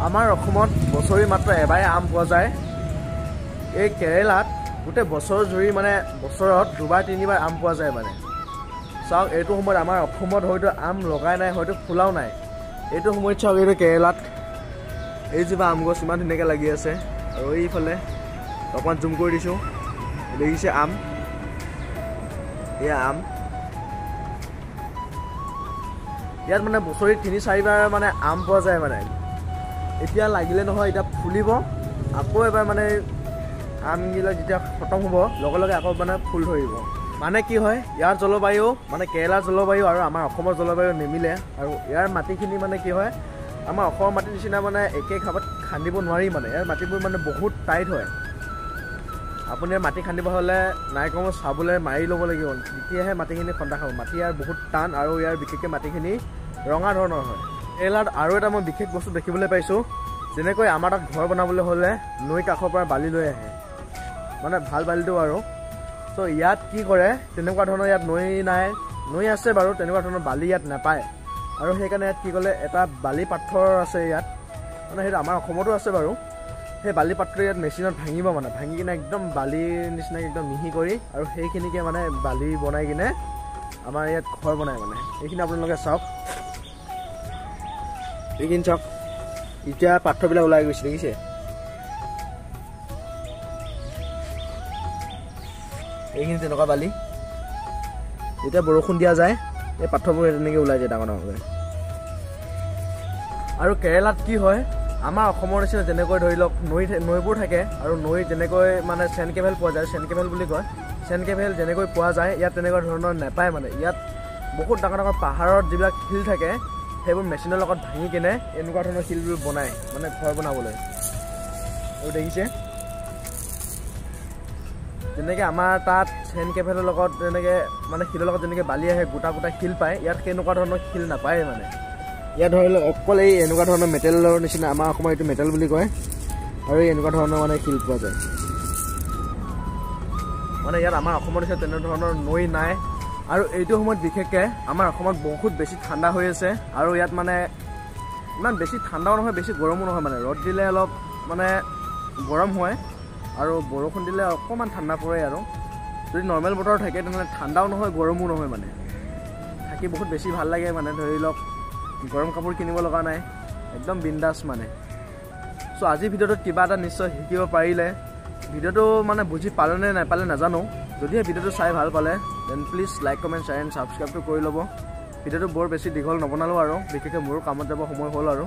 আমাৰ অসমত বছৰি মাত্ৰ এবাৰে আম পোৱা যায়। এই কেৰেলাত গোটেই বছৰ জুৰি মানে বছৰত দুবাৰ তিনিবাৰ আম পোৱা যায় মানে। চাওক এইটো সময়ত আমাৰ অসমত হয়তো আম লগাই নাই, হয়তো ফুলাও নাই। এইটো সময়ত চাওক এইটো কেৰেলাত এইজোপা আম গছ ইমান ধুনীয়াকৈ লাগি আছে। আৰু এইফালে অকণমান জুম কৰি দিছোঁ, দেখিছে আম, এয়া আম। ইয়াত মানে বছৰি ৩-৪বাৰ মানে আম পোৱা যায় মানে। এতিয়া লাগিলে নহয়, এতিয়া ফুলিব আকৌ এবাৰ মানে আমবিলাক যেতিয়া খতম হ'ব লগে লগে আকৌ মানে ফুল ধৰিব। মানে কি হয়, ইয়াৰ জলবায়ু মানে কেৰেলাৰ জলবায়ু আৰু আমাৰ অসমৰ জলবায়ু নিমিলে। আৰু ইয়াৰ মাটিখিনি মানে কি হয়, আমাৰ অসমৰ মাটিৰ নিচিনা মানে একে খাপত খান্দিব নোৱাৰি মানে। ইয়াৰ মাটিবোৰ মানে বহুত টাইট হয়। আপুনি মাটি খান্দিব হ'লে নাইকমেও চাবলৈ মাৰি ল'ব লাগিব, তেতিয়াহে মাটিখিনি খন্দা খাব। মাটি ইয়াৰ বহুত টান আৰু ইয়াৰ বিশেষকৈ মাটিখিনি ৰঙা ধৰণৰ হয়। কেৰেলাত আৰু এটা মই বিশেষ বস্তু দেখিবলৈ পাইছোঁ, যেনেকৈ আমাৰ তাত ঘৰ বনাবলৈ হ'লে নৈ কাষৰ পৰা বালি লৈ আহে, মানে ভাল বালিটো আৰু। ত' ইয়াত কি কৰে, তেনেকুৱা ধৰণৰ ইয়াত নৈ নাই, নৈ আছে বাৰু, তেনেকুৱা ধৰণৰ বালি ইয়াত নাপায়। আৰু সেইকাৰণে ইয়াত কি ক'লে, এটা বালি পাথৰ আছে ইয়াত, মানে সেইটো আমাৰ অসমতো আছে বাৰু। সেই বালি পাথৰ ইয়াত মেচিনত ভাঙিব মানে, ভাঙি কিনে একদম বালিৰ নিচিনাকৈ একদম মিহি কৰি আৰু সেইখিনিকে মানে বালি বনাই কিনে আমাৰ ইয়াত ঘৰ বনায় মানে। এইখিনি আপোনালোকে চাওক, এইখিনি চাওক, এতিয়া পাথৰবিলাক ওলাই গৈছে, দেখিছে? এইখিনি তেনেকুৱা বালি, যেতিয়া বৰষুণ দিয়া যায় এই পাথৰবোৰ তেনেকৈ ওলাই যায় ডাঙৰ ডাঙৰকৈ। আৰু কেৰেলাত কি হয়, আমাৰ অসমৰ নিচিনা যেনেকৈ ধৰি লওক নৈবোৰ থাকে, আৰু নৈ যেনেকৈ মানে চেন কেভেল পোৱা যায়, চেন কেভেল বুলি কয়, চেন কেভেল যেনেকৈ পোৱা যায় ইয়াত তেনেকুৱা ধৰণৰ নাপায় মানে। ইয়াত বহুত ডাঙৰ ডাঙৰ পাহাৰত যিবিলাক শিল থাকে সেইবোৰ মেচিনৰ লগত ভাঙি কিনে এনেকুৱা ধৰণৰ শিলবোৰ বনায় মানে ঘৰ বনাবলৈ। আৰু দেখিছে যেনেকৈ আমাৰ তাত চেন কেভেলৰ লগত যেনেকৈ মানে শিলৰ লগত যেনেকৈ বালি আহে, গোটা গোটা শিল পায়, ইয়াত সেনেকুৱা ধৰণৰ শিল নাপায় মানে। ইয়াত ধৰি লওক অকল এই এনেকুৱা ধৰণৰ মেটেলৰ নিচিনা, আমাৰ অসমত এইটো মেটেল বুলি কয়, আৰু এই এনেকুৱা ধৰণৰ মানে শিল পোৱা যায় মানে। ইয়াত আমাৰ অসমৰ নিচিনা তেনেধৰণৰ নৈ নাই। আৰু এইটো সময়ত বিশেষকৈ আমাৰ অসমত বহুত বেছি ঠাণ্ডা হৈ আছে, আৰু ইয়াত মানে ইমান বেছি ঠাণ্ডাও নহয়, বেছি গৰমো নহয় মানে। ৰ'দ দিলে অলপ মানে গৰম হয়, আৰু বৰষুণ দিলে অকণমান ঠাণ্ডা পৰে। আৰু যদি নৰ্মেল বতৰ থাকে তেনেহ'লে ঠাণ্ডাও নহয়, গৰমো নহয় মানে। থাকি বহুত বেছি ভাল লাগে মানে। ধৰি লওক গৰম কাপোৰ কিনিব লগা নাই, একদম বিন্দাছ মানে। চ' আজি ভিডিঅ'টোত কিবা এটা নিশ্চয় শিকিব পাৰিলে। ভিডিঅ'টো মানে বুজি পালে নে নাপালে নাজানো। যদিহে ভিডিঅ'টো চাই ভাল পালে then please like, comment, share and ছাবস্ক্ৰাইবটো কৰি ল'ব। ভিডিঅ'টো বৰ বেছি দীঘল নবনালোঁ আৰু, বিশেষকৈ মোৰো কামত যাব সময় হ'ল আৰু।